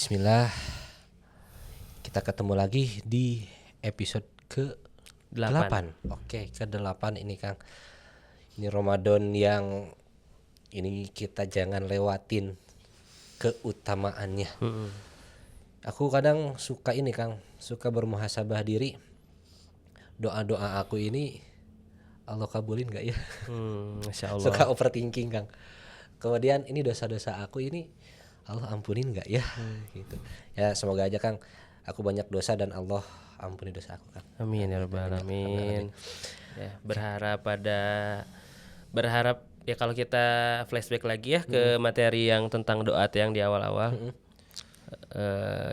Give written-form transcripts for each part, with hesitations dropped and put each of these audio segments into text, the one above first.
Bismillah. Kita ketemu lagi di episode ke-8. Oke, ke-8 ini Kang. Ini Ramadan yang ini kita jangan lewatin keutamaannya. Aku kadang suka ini Kang, suka bermuhasabah diri. Doa-doa aku ini Allah kabulin gak ya? Masya Allah. Suka overthinking Kang. Kemudian ini dosa-dosa aku ini Allah ampunin gak ya? Gitu. Ya semoga aja Kang, aku banyak dosa dan Allah ampuni dosa aku Kang. Amin ya rabbal alamin. Ya, berharap ya kalau kita flashback lagi ya ke materi yang tentang doa yang di awal-awal.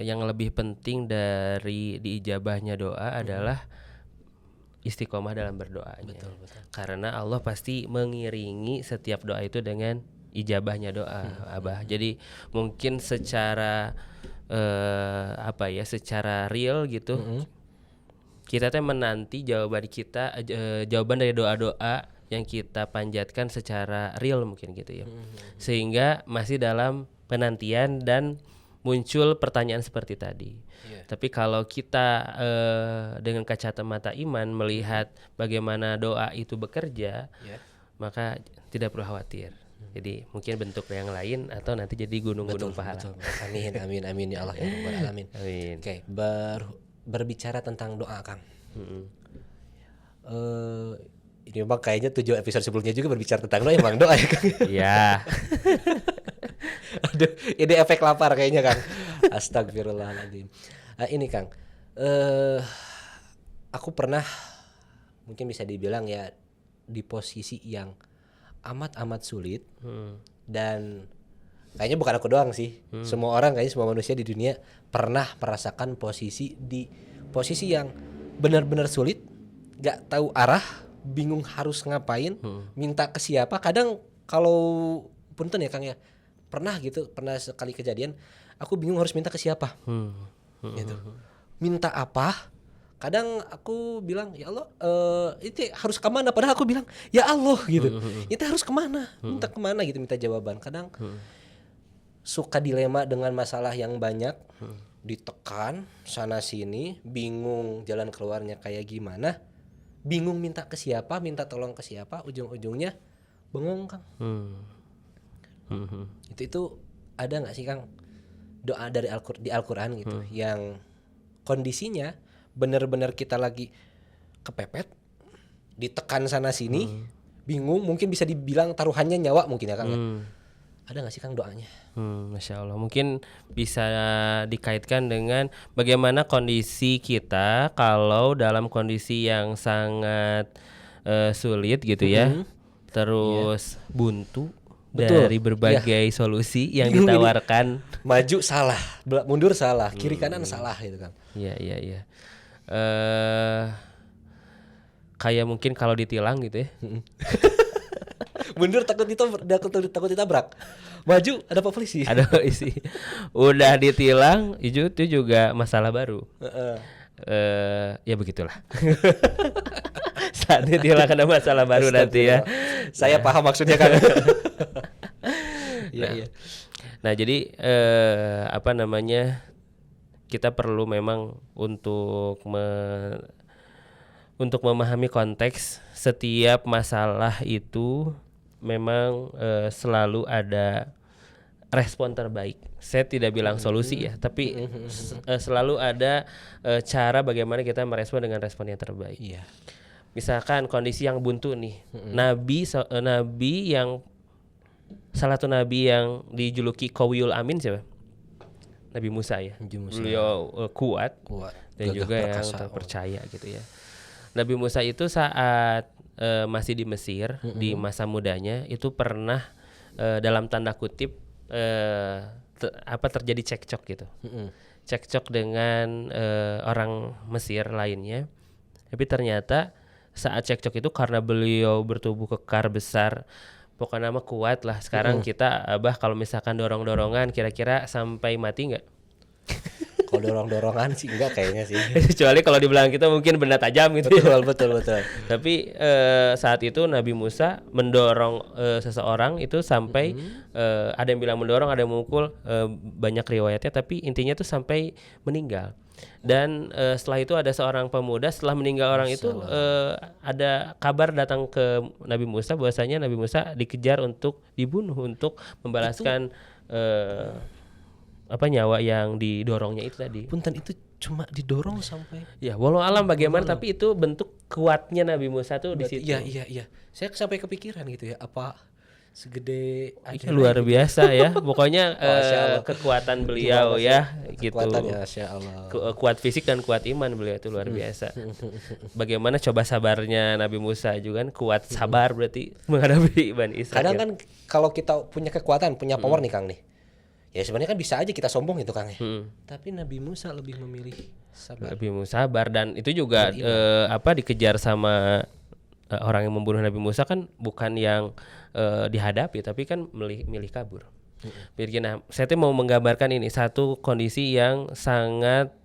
Yang lebih penting dari diijabahnya doa adalah istiqomah dalam berdoanya. Betul. Karena Allah pasti mengiringi setiap doa itu dengan ijabahnya doa, Abah. Jadi mungkin secara secara real gitu, kita menanti jawaban dari doa-doa yang kita panjatkan secara real mungkin gitu ya. Sehingga masih dalam penantian dan muncul pertanyaan seperti tadi. Tapi kalau kita dengan kacamata iman melihat bagaimana doa itu bekerja, maka tidak perlu khawatir. Jadi mungkin bentuk yang lain atau nanti jadi gunung-gunung pahala. Betul. Amin ya Allah ya rabbal alamin. Amin. Oke, berbicara tentang doa Kang. Ini memang kayaknya 7 episode sebelumnya juga berbicara tentang doa, emang doa ya Kang. Iya. Aduh, ini efek lapar kayaknya Kang. Astagfirullahaladzim. Ini Kang, aku pernah mungkin bisa dibilang ya di posisi yang amat sulit dan kayaknya bukan aku doang sih. Semua orang kayaknya semua manusia di dunia pernah merasakan posisi yang benar-benar sulit, gak tahu arah, bingung harus ngapain, minta ke siapa. Kadang kalau punten ya Kang ya, pernah sekali kejadian aku bingung harus minta ke siapa. Gitu. Minta apa? Kadang aku bilang ya Allah, itu harus kemana? Padahal aku bilang ya Allah gitu. Itu harus kemana? Minta kemana gitu, minta jawaban. Kadang suka dilema dengan masalah yang banyak, ditekan sana sini, bingung jalan keluarnya kayak gimana, bingung minta ke siapa, minta tolong ke siapa, ujung-ujungnya bengong Kang. Itu ada nggak sih Kang doa dari di Al-Quran gitu yang kondisinya benar-benar kita lagi kepepet, ditekan sana sini, bingung, mungkin bisa dibilang taruhannya nyawa mungkin ya Kang ya. Ada nggak sih Kang doanya? Masya Allah. Mungkin bisa dikaitkan dengan bagaimana kondisi kita kalau dalam kondisi yang sangat sulit gitu ya, terus buntu. Betul. Dari berbagai solusi yang ditawarkan. Maju salah, mundur salah, kiri kanan salah gitu kan. Iya. Kayak mungkin kalau ditilang gitu ya. Mundur takut ditabrak. Maju ada Pak Polisi. Ada polisi. Udah ditilang, itu juga masalah baru. Ya begitulah. Saat ditilang ada masalah baru nanti ya. Saya paham maksudnya kan. Iya. Nah jadi kita perlu memang untuk memahami konteks setiap masalah itu memang selalu ada respon terbaik. Saya tidak bilang solusi ya, tapi selalu ada cara bagaimana kita merespon dengan respon yang terbaik. Iya. Misalkan kondisi yang buntu nih, nabi yang salah satu nabi yang dijuluki Qawiyul Amin siapa? Nabi Musa ya. Beliau kuat dan juga yang terpercaya gitu ya. Nabi Musa itu saat masih di Mesir di masa mudanya itu pernah dalam tanda kutip terjadi cekcok gitu. Cekcok dengan orang Mesir lainnya. Tapi ternyata saat cekcok itu karena beliau bertubuh kekar besar, pokoknya nama kuat lah. Sekarang kita Abah kalau misalkan dorong-dorongan kira-kira sampai mati nggak? Kalau dorong-dorongan sih enggak kayaknya sih. Kecuali kalau di belakang kita mungkin benda tajam gitu ya. Betul. Tapi saat itu Nabi Musa mendorong seseorang itu sampai ada yang bilang mendorong, ada yang memukul, banyak riwayatnya, tapi intinya tuh sampai meninggal. Dan setelah itu ada seorang pemuda, setelah meninggal orang itu ada kabar datang ke Nabi Musa bahwasanya Nabi Musa dikejar untuk dibunuh, untuk membalaskan nyawa yang didorongnya itu tadi. Punten itu cuma didorong sampai. Ya, walau alam bagaimana, tapi itu bentuk kuatnya Nabi Musa tuh di situ. Iya. Saya sampai kepikiran gitu ya, apa segede luar biasa ya. Pokoknya kekuatan beliau ya gitu. Kekuatannya Masya Allah. Kuat fisik dan kuat iman beliau itu luar biasa. Bagaimana coba sabarnya Nabi Musa juga kan, kuat sabar berarti menghadapi Bani Israil. Kadang kan kalau kita punya kekuatan, punya power nih Kang nih. Ya sebenarnya kan bisa aja kita sombong gitu Kang ya. Tapi Nabi Musa lebih memilih sabar. Lebih sabar, dan itu juga dikejar sama orang yang membunuh Nabi Musa kan bukan yang dihadapi, tapi kan milih kabur. Nah, saya tuh mau menggambarkan ini satu kondisi yang sangat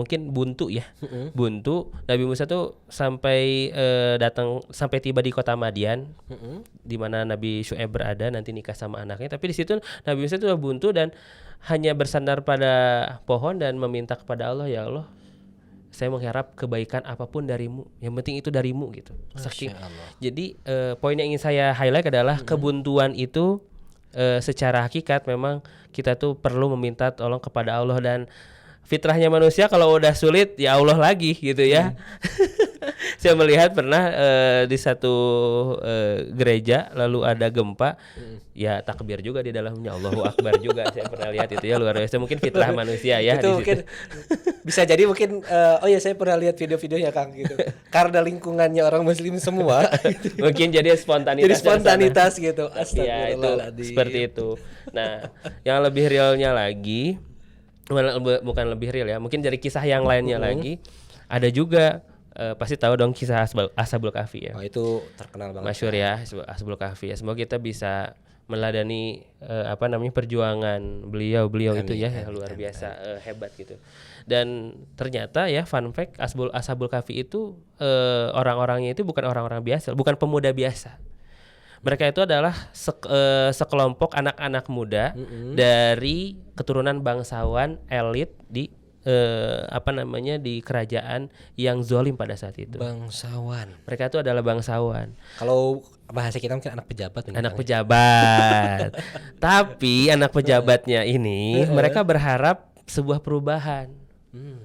mungkin buntu ya. Buntu. Nabi Musa tuh sampai tiba di kota Madian, di mana Nabi Syuaib berada, nanti nikah sama anaknya. Tapi di situ Nabi Musa tuh buntu dan hanya bersandar pada pohon dan meminta kepada Allah, ya Allah, saya mengharap kebaikan apapun darimu, yang penting itu darimu gitu. Jadi poin yang ingin saya highlight adalah kebuntuan itu secara hakikat memang kita tuh perlu meminta tolong kepada Allah, dan fitrahnya manusia kalau udah sulit ya Allah lagi gitu ya. Saya melihat pernah di satu gereja lalu ada gempa, ya takbir juga di dalamnya, Allahu Akbar juga. Saya pernah lihat itu ya, luar biasa. Mungkin fitrah manusia ya. Itu mungkin bisa jadi mungkin saya pernah lihat video-videonya Kang gitu. Karena lingkungannya orang Muslim semua. Gitu. Mungkin jadi spontanitas. Jadi spontanitas gitu. Ya, itu seperti itu. Nah, yang lebih realnya lagi, bukan lebih real ya, mungkin dari kisah yang lainnya lagi, ada juga pasti tahu dong kisah Ashabul Kahfi ya. Oh, itu terkenal banget. Masyhur ya Ashabul Kahfi ya. Semoga kita bisa meladani perjuangan beliau itu ya, luar biasa hebat gitu. Dan ternyata ya, fun fact, Ashabul Kahfi itu orang-orangnya itu bukan orang-orang biasa, bukan pemuda biasa. Mereka itu adalah sekelompok anak-anak muda dari keturunan bangsawan elit di di kerajaan yang zalim pada saat itu. Bangsawan. Mereka itu adalah bangsawan. Kalau bahasa kita mungkin anak pejabat. Anak pejabat. Tapi anak pejabatnya ini mereka berharap sebuah perubahan.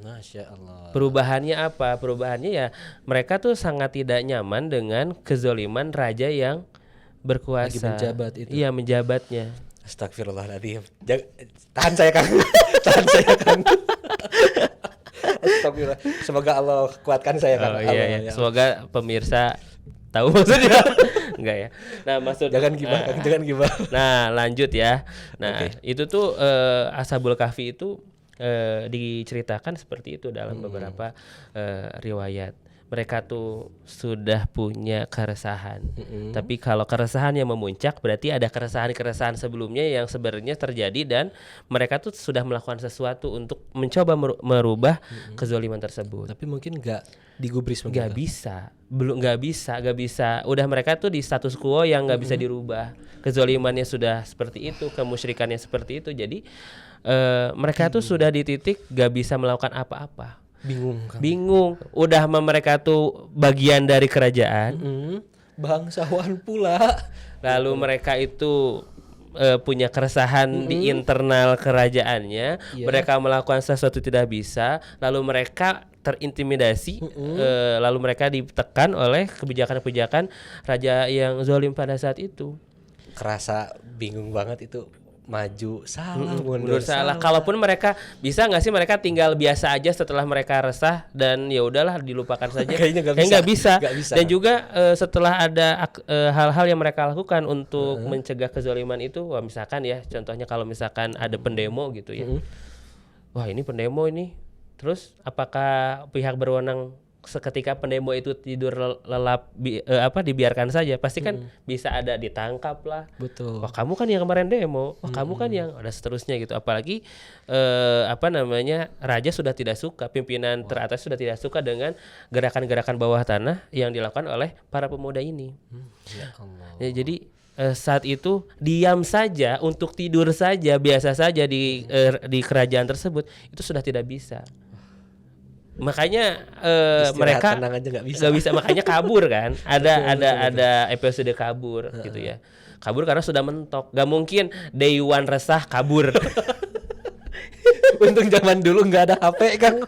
Masya Allah. Perubahannya apa? Perubahannya ya mereka tuh sangat tidak nyaman dengan kezaliman raja yang berkuasa. Lagi menjabat itu. Iya, menjabatnya. Astagfirullahaladzim. Tahan saya Kang. Astagfirullah. Semoga Allah kuatkan saya Kang. Iya. Semoga pemirsa tahu maksudnya. Enggak ya. Nah, maksud jangan gibah Kang, jangan gibah. Nah, lanjut ya. Nah, itu tuh Ashabul Kahfi itu diceritakan seperti itu dalam beberapa riwayat. Mereka tuh sudah punya keresahan. Tapi kalau keresahannya memuncak, berarti ada keresahan-keresahan sebelumnya yang sebenarnya terjadi, dan mereka tuh sudah melakukan sesuatu untuk mencoba merubah kezaliman tersebut. Tapi mungkin nggak digubris. Nggak bisa. Udah mereka tuh di status quo yang nggak bisa dirubah. Kezalimannya sudah seperti itu, kemusyrikannya seperti itu. Jadi mereka tuh sudah di titik nggak bisa melakukan apa-apa. Bingung. Udah mereka tuh bagian dari kerajaan, bangsawan pula. Lalu mereka itu punya keresahan di internal kerajaannya. Mereka melakukan sesuatu tidak bisa. Lalu mereka terintimidasi. Lalu mereka ditekan oleh kebijakan-kebijakan raja yang zalim pada saat itu. Kerasa bingung banget itu. Maju salah, mundur salah. Kalaupun mereka bisa nggak sih mereka tinggal biasa aja setelah mereka resah dan ya udahlah dilupakan saja. Kayaknya nggak bisa. Dan juga setelah ada hal-hal yang mereka lakukan untuk mencegah kezaliman itu, wah misalkan ya contohnya kalau misalkan ada pendemo gitu ya, wah ini pendemo ini, terus apakah pihak berwenang seketika pendemo itu tidur lelap dibiarkan saja, pasti kan bisa ada ditangkap lah. Betul. Wah, kamu kan yang kemarin demo, wah kamu kan yang ada seterusnya gitu. Apalagi raja sudah tidak suka, pimpinan teratas sudah tidak suka dengan gerakan-gerakan bawah tanah yang dilakukan oleh para pemuda ini. Ya Allah. Ya, jadi saat itu diam saja, untuk tidur saja biasa saja di kerajaan tersebut itu sudah tidak bisa. Makanya mereka nggak bisa, makanya kabur kan. Ada episode kabur gitu ya. Kabur karena sudah mentok. Gak mungkin day one resah kabur. Untung zaman dulu nggak ada HP Kang.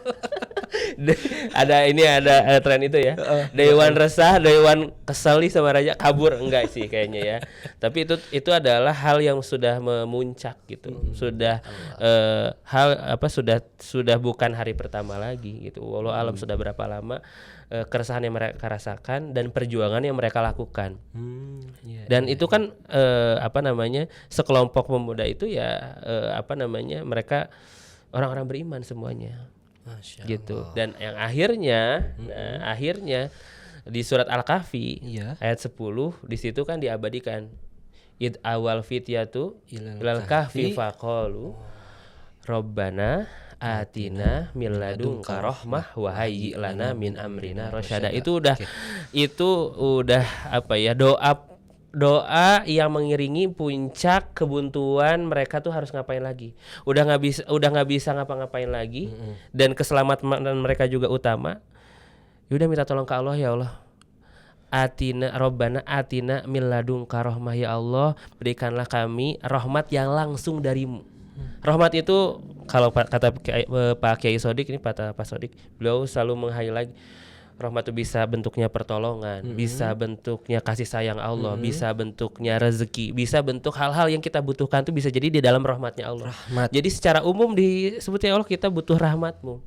ada tren itu ya. Day one resah, day one kesel nih sama raja, kabur. Enggak sih kayaknya ya. Tapi itu adalah hal yang sudah memuncak gitu. Sudah sudah bukan hari pertama lagi gitu. Walau alam sudah berapa lama keresahan yang mereka rasakan dan perjuangan yang mereka lakukan. Dan itu kan sekelompok pemuda itu ya mereka orang-orang beriman semuanya. Masya gitu. Allah. Dan yang akhirnya di surat Al-Kahfi ayat 10 di situ kan diabadikan id awal fityatu ilal kahfi faqalu rabbana atina min ladunka rahmah wa hayyi lana min amrina rasyada. Itu udah doa yang mengiringi puncak kebuntuan mereka tuh harus ngapain lagi. Udah nggak bisa ngapa-ngapain lagi. Dan keselamatan mereka juga utama. Yaudah minta tolong ke Allah, ya Allah. Rabbana atina min ladunka rahmah, ya Allah, berikanlah kami rahmat yang langsung darimu. Rahmat itu kalau kata Pak Kiai Sodik, ini Pak Sodik, beliau selalu meng-highlight rahmat itu bisa bentuknya pertolongan, bisa bentuknya kasih sayang Allah, bisa bentuknya rezeki, bisa bentuk hal-hal yang kita butuhkan tuh bisa jadi di dalam rahmatnya Allah. Jadi secara umum disebutnya Allah kita butuh rahmatmu.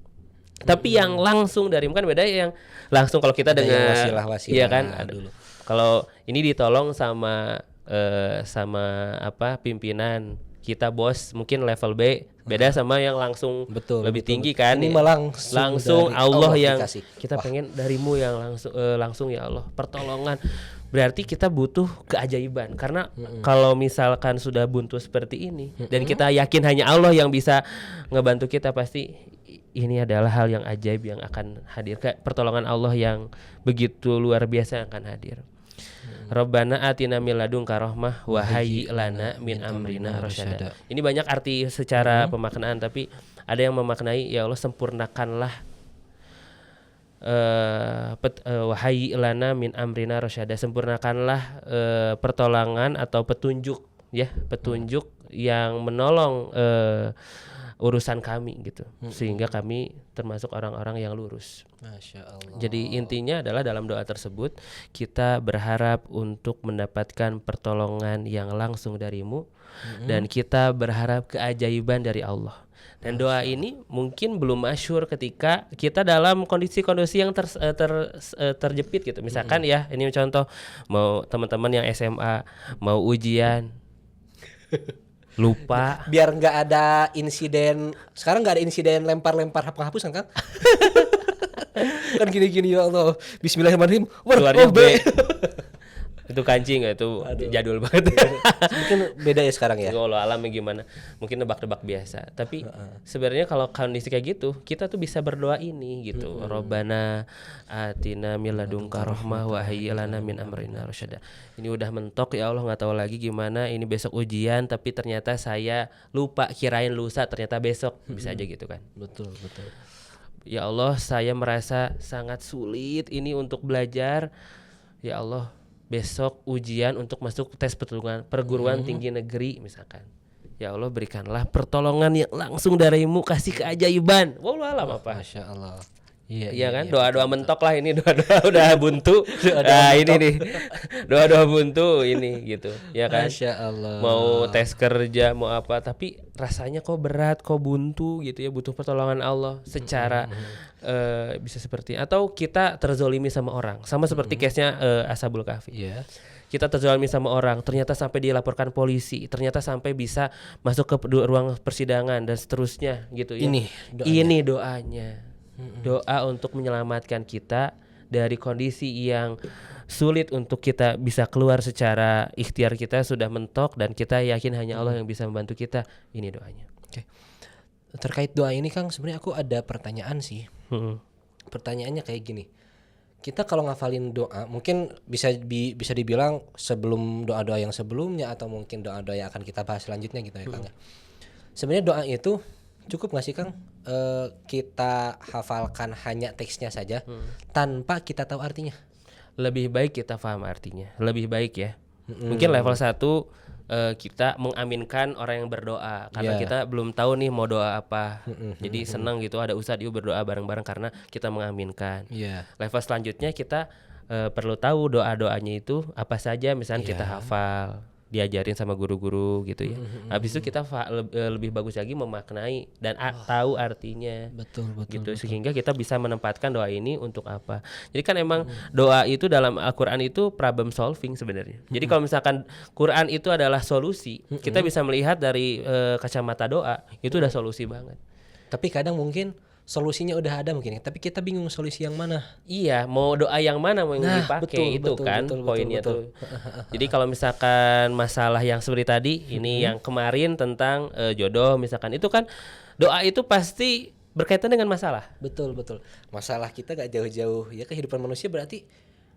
Tapi yang langsung darimu kan beda. Yang langsung kalau kita dengan wasilah-wasilah, iya kan. Kalau ini ditolong sama pimpinan kita, bos mungkin level B, beda sama yang langsung lebih tinggi kan. Ini langsung Allah yang dikasih. Kita pengen darimu yang langsung ya Allah, pertolongan. Berarti kita butuh keajaiban. Karena kalau misalkan sudah buntu seperti ini dan kita yakin hanya Allah yang bisa ngebantu kita, pasti ini adalah hal yang ajaib yang akan hadir. Pertolongan Allah yang begitu luar biasa yang akan hadir. Rabbana atina min ladunka rahmah wa hayyi lana min amrina rasyada. Ini banyak arti secara pemaknaan, tapi ada yang memaknai ya Allah sempurnakanlah wa hayyi lana min amrina rasyada, sempurnakanlah pertolongan atau petunjuk yang menolong urusan kami gitu, sehingga kami termasuk orang-orang yang lurus. Masya Allah. Jadi intinya adalah dalam doa tersebut kita berharap untuk mendapatkan pertolongan yang langsung darimu, dan kita berharap keajaiban dari Allah. Dan doa ini mungkin belum masyhur ketika kita dalam kondisi-kondisi yang terjepit gitu. Misalkan ya, ini contoh, mau teman-teman yang SMA mau ujian lupa, biar nggak ada insiden. Sekarang nggak ada insiden lempar-lempar penghapusan kan? Kan gini-gini, ya Allah, bismillahirrahmanirrahim, keluarnya B. Itu kancing nggak? Itu jadul banget. Mungkin beda ya sekarang ya. Allah alamnya gimana? Mungkin nebak-nebak biasa. Tapi sebenarnya kalau kondisi kayak gitu, kita tuh bisa berdoa ini gitu. Rabbana atina min ladunka rahmah wa hayyi lana min amrina rasyada. Ini udah mentok ya Allah, nggak tahu lagi gimana. Ini besok ujian, tapi ternyata saya lupa, kirain lusa, ternyata besok. Bisa aja gitu kan. Betul. Ya Allah, saya merasa sangat sulit ini untuk belajar. Ya Allah, besok ujian untuk masuk tes perguruan tinggi negeri misalkan. Ya Allah, berikanlah pertolongan yang langsung darimu, kasih keajaiban. Wallahu alam apa. Masya Allah. Iya kan, doa-doa mentok lah ini, doa-doa udah buntu. Nah ini nih, doa-doa buntu ini gitu, ya kan. Masya Allah. Mau tes kerja, mau apa, tapi rasanya kok berat, kok buntu gitu ya, butuh pertolongan Allah secara bisa seperti, atau kita terzolimi sama orang, sama seperti case-nya Ashabul Kahfi. Kita terzolimi sama orang, ternyata sampai dilaporkan polisi, ternyata sampai bisa masuk ke ruang persidangan dan seterusnya gitu ya. Ini doanya. Doa untuk menyelamatkan kita dari kondisi yang sulit untuk kita bisa keluar secara ikhtiar kita sudah mentok dan kita yakin hanya Allah yang bisa membantu kita. Ini doanya. Oke. Terkait doa ini Kang, sebenarnya aku ada pertanyaan sih. Pertanyaannya kayak gini. Kita kalau ngafalin doa, mungkin bisa dibilang sebelum doa-doa yang sebelumnya atau mungkin doa-doa yang akan kita bahas selanjutnya gitu ya Kang. Sebenarnya doa itu cukup nggak sih Kang kita hafalkan hanya teksnya saja tanpa kita tahu artinya? Lebih baik kita paham artinya. Lebih baik ya. Mungkin level 1 kita mengaminkan orang yang berdoa karena kita belum tahu nih mau doa apa. Jadi senang gitu ada ustadz yuk berdoa bareng-bareng karena kita mengaminkan. Level selanjutnya kita perlu tahu doa-doanya itu apa saja, misalnya kita hafal, diajarin sama guru-guru gitu ya. Habis itu kita lebih bagus lagi memaknai dan tahu artinya. Betul. Gitu sehingga kita bisa menempatkan doa ini untuk apa. Jadi kan emang doa itu dalam Al-Qur'an itu problem solving sebenarnya. Jadi kalau misalkan Quran itu adalah solusi, kita bisa melihat dari kacamata doa itu udah solusi banget. Tapi kadang mungkin solusinya udah ada mungkin, tapi kita bingung solusi yang mana. Iya, mau doa yang mana mau yang dipakai itu kan poinnya tuh. Jadi kalau misalkan masalah yang seperti tadi, ini yang kemarin tentang jodoh misalkan, itu kan doa itu pasti berkaitan dengan masalah. Betul. Masalah kita gak jauh-jauh ya, kehidupan manusia berarti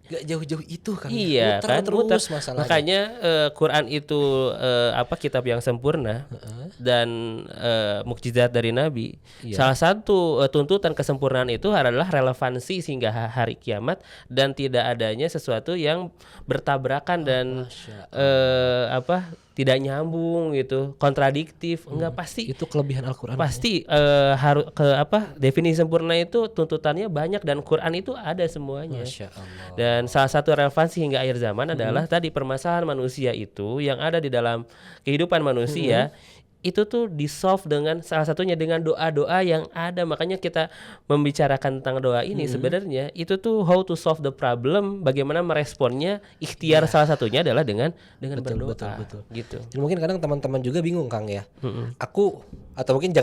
gak jauh-jauh itu kan. Iya kan, terus masalahnya. Makanya Quran itu kitab yang sempurna dan mukjizat dari Nabi. Salah satu tuntutan kesempurnaan itu adalah relevansi sehingga hari kiamat dan tidak adanya sesuatu yang bertabrakan dan tidak nyambung gitu, kontradiktif. Enggak, pasti itu kelebihan Al-Qur'an. Pasti harus definisi sempurna itu tuntutannya banyak dan Quran itu ada semuanya. Masya Allah. Dan salah satu relevansi hingga akhir zaman adalah tadi permasalahan manusia itu yang ada di dalam kehidupan manusia itu tuh di-solve dengan salah satunya dengan doa-doa yang ada. Makanya kita membicarakan tentang doa ini sebenarnya itu tuh how to solve the problem, bagaimana meresponnya. Ikhtiar salah satunya adalah dengan berdoa. Betul. Gitu. Dan mungkin kadang teman-teman juga bingung Kang ya. Aku atau mungkin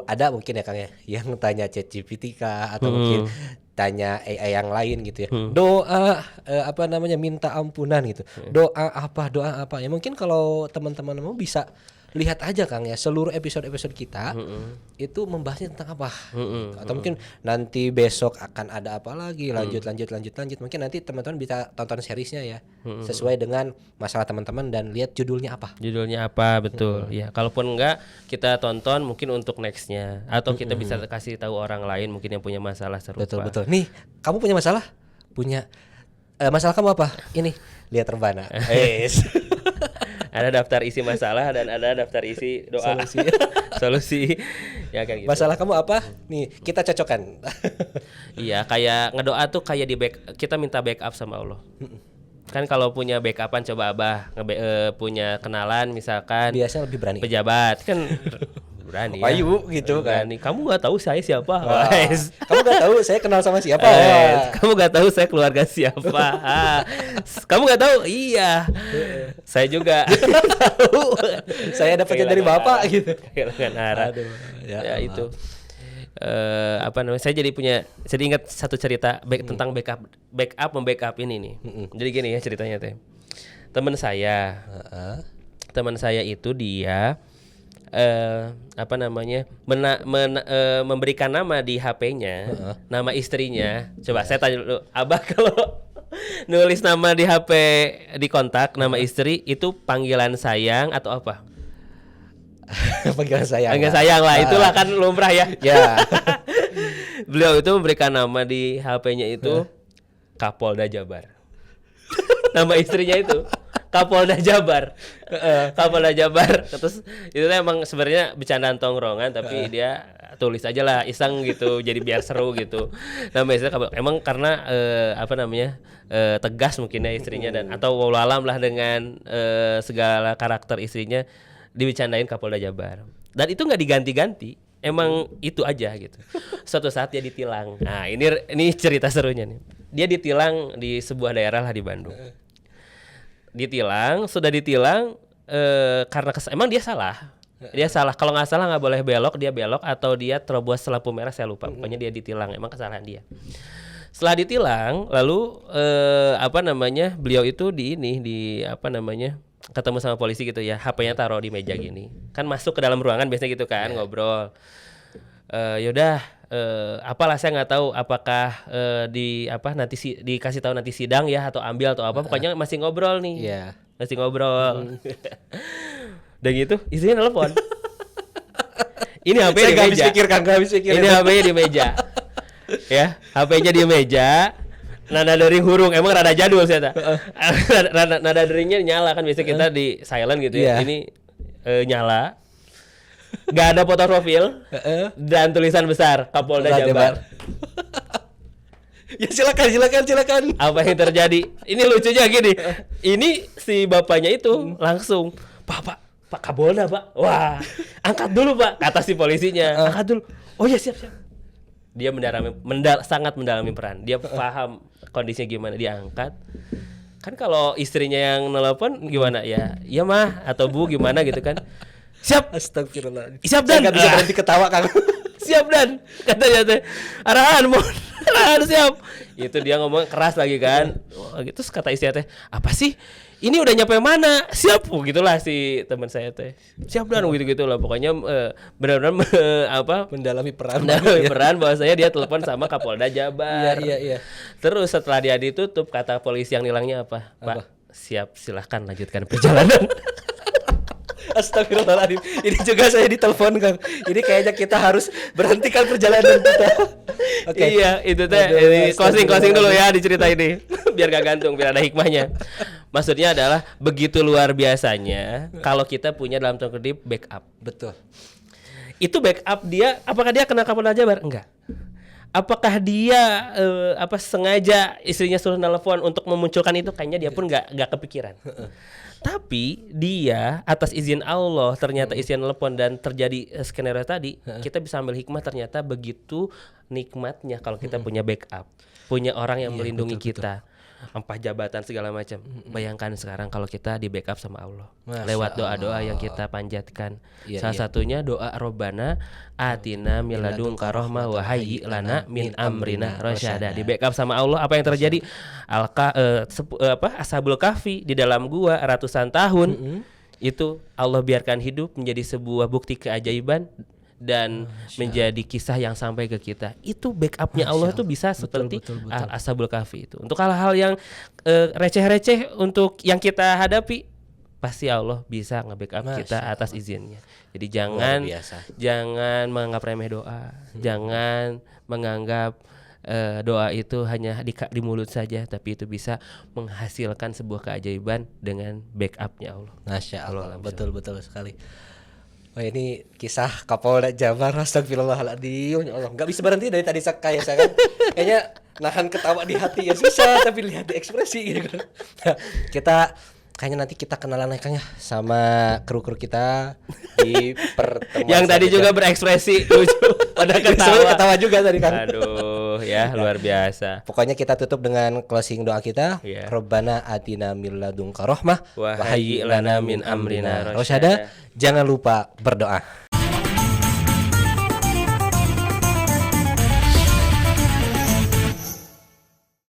ada mungkin ya Kang ya yang tanya ChatGPT kah atau mungkin tanya AI yang lain gitu ya. Doa minta ampunan gitu. Doa apa? Ya mungkin kalau teman-teman mau bisa lihat aja Kang ya, seluruh episode-episode kita itu membahasnya tentang apa. Atau mungkin nanti besok akan ada apa lagi, lanjut. Mungkin nanti teman-teman bisa tonton seriesnya ya, sesuai dengan masalah teman-teman dan lihat judulnya apa. Betul. Ya, kalaupun enggak kita tonton mungkin untuk nextnya atau kita bisa kasih tahu orang lain mungkin yang punya masalah serupa. Betul. Nih, kamu punya masalah? Masalah kamu apa? Ini, lihat Rebana. Ada daftar isi masalah dan ada daftar isi doa. Solusi. Ya kan gitu. Masalah kamu apa? Nih, kita cocokkan. Iya, kayak ngedoa tuh kayak kita minta backup sama Allah. Kan kalau punya backupan coba Abah punya kenalan misalkan biasanya lebih berani. Pejabat kan berani ya. Ayu gitu kan. Kamu enggak tahu saya siapa. Kamu enggak tahu saya kenal sama siapa. Kamu enggak tahu saya keluarga siapa. Kamu enggak tahu? Iya. Saya juga tahu. Saya dapatnya dari Bapak gitu. Kehilangan arah. Ya itu. Saya jadi ingat satu cerita tentang membackup ini nih. Jadi gini ya ceritanya teh. Teman saya itu dia memberikan nama di HP-nya, nama istrinya. Coba saya tanya dulu, Abah kalau nulis nama di HP di kontak nama istri itu panggilan sayang atau apa? Panggilan sayang. Panggilan sayang lah, itulah kan lumrah ya. Ya. Beliau itu memberikan nama di HP-nya itu Kapolda Jabar. Nama istrinya itu Kapolda Jabar. Kapolda Jabar. Terus itu emang sebenarnya bercandaan tongkrongan tapi dia tulis aja lah iseng gitu jadi biar seru gitu. Nama istrinya emang karena tegas mungkin ya istrinya dan atau wallahu alam lah dengan segala karakter istrinya dibecandain Kapolda Jabar. Dan itu enggak diganti-ganti. Emang itu aja gitu. Suatu saat dia ditilang. Nah, ini cerita serunya nih. Dia ditilang di sebuah daerah lah di Bandung. Sudah ditilang karena emang dia salah. Dia salah, kalau nggak salah nggak boleh belok, dia belok atau dia terobos lampu merah, saya lupa. Pokoknya dia ditilang, emang kesalahan dia. Setelah ditilang, lalu beliau itu ketemu sama polisi gitu ya, HP-nya taruh di meja gini. Kan masuk ke dalam ruangan biasanya gitu kan, ngobrol. Yaudah, apalah saya nggak tahu apakah dikasih tahu nanti sidang ya atau ambil atau apa. Pokoknya masih ngobrol nih. Iya. Masih ngobrol. Dan gitu, istrinya telepon. Ini HP Saya di nggak meja. habis pikir. Ini HP-nya di meja. Ya, HP-nya di meja. Nada dering hurung, emang rada jadul saya tak. Nada deringnya nyala kan, biasanya kita di silent gitu ya. Ini nyala. Gak ada foto profil dan tulisan besar Kapolda Jabar. Ya silakan. Apa yang terjadi? Ini lucunya gini. Ini si bapaknya itu langsung, Pak Kapolda Pak. Wah, angkat dulu Pak, kata si polisinya. Angkat dulu. Oh ya siap. Dia sangat mendalami peran. Dia paham kondisinya gimana, dia angkat. Kan kalau istrinya yang nelpon gimana ya? Iya mah atau Bu gimana gitu kan. Siap. Astagfirullah. Siap Dan. Saya nggak bisa berhenti ketawa Kang. Siap Dan. Katanya teh. Arahan siap. Itu dia ngomong keras lagi kan. Terus kata istrinya teh, "Apa sih? Ini udah nyampe mana? Siap." Gitulah si teman saya teh. Siap Dan gitu lah. Pokoknya benar-benar Mendalami peran bahwasanya dia telepon sama Kapolda Jabar. Iya. Terus setelah dia ditutup, kata polisi yang nilangnya apa? Pak, siap, silahkan lanjutkan perjalanan. Astagfirullahaladzim. Ini juga saya ditelepon Kang. Ini kayaknya kita harus berhentikan perjalanan kita. Oke. Iya, itu teh closing dulu ya di cerita ini. Biar gak gantung, biar ada hikmahnya. Maksudnya adalah begitu luar biasanya kalau kita punya dalam tanda kutip backup. Betul. Itu backup dia, apakah dia kena Kapolda Jabar? Enggak. Apakah dia sengaja istrinya suruh nelpon untuk memunculkan itu? Kayaknya dia pun nggak kepikiran. Tapi dia atas izin Allah ternyata istrinya nelpon dan terjadi skenario tadi, kita bisa ambil hikmah ternyata begitu nikmatnya kalau kita punya backup, punya orang yang melindungi kita. Empah jabatan segala macam. Bayangkan sekarang kalau kita di backup sama Allah lewat doa-doa yang kita panjatkan. Salah satunya doa Robbana atina min ladunka rahmah wa hayyi lana min amrina rasyada. Di backup sama Allah, apa yang terjadi? Ashabul Kahfi di dalam gua ratusan tahun itu Allah biarkan hidup menjadi sebuah bukti keajaiban dan menjadi kisah yang sampai ke kita. Itu backupnya Allah tuh bisa seperti Ashabul Kahfi itu. Untuk hal-hal yang receh-receh untuk yang kita hadapi, pasti Allah bisa nge-backup kita atas izinnya. Jadi jangan menganggap remeh doa, jangan menganggap doa itu hanya di mulut saja, tapi itu bisa menghasilkan sebuah keajaiban dengan backupnya Allah. Masya Allah, betul sekali. Wah, ini kisah Kapolda Jabar. Astagfirullahaladzim. Ya Allah, nggak bisa berhenti dari tadi saya kan. Kayaknya nahan ketawa di hati ya susah, tapi lihat di ekspresi gitu. Nah, kita kayaknya nanti kita kenalan Kang ya sama kru-kru kita di pertemuan yang tadi juga berekspresi lucu pada ketawa juga tadi kan. Aduh ya, luar biasa. Pokoknya kita tutup dengan closing doa kita. Robbana atina min ladunka rahmah wa hayyi lana min amrina rasyada. Jangan lupa berdoa.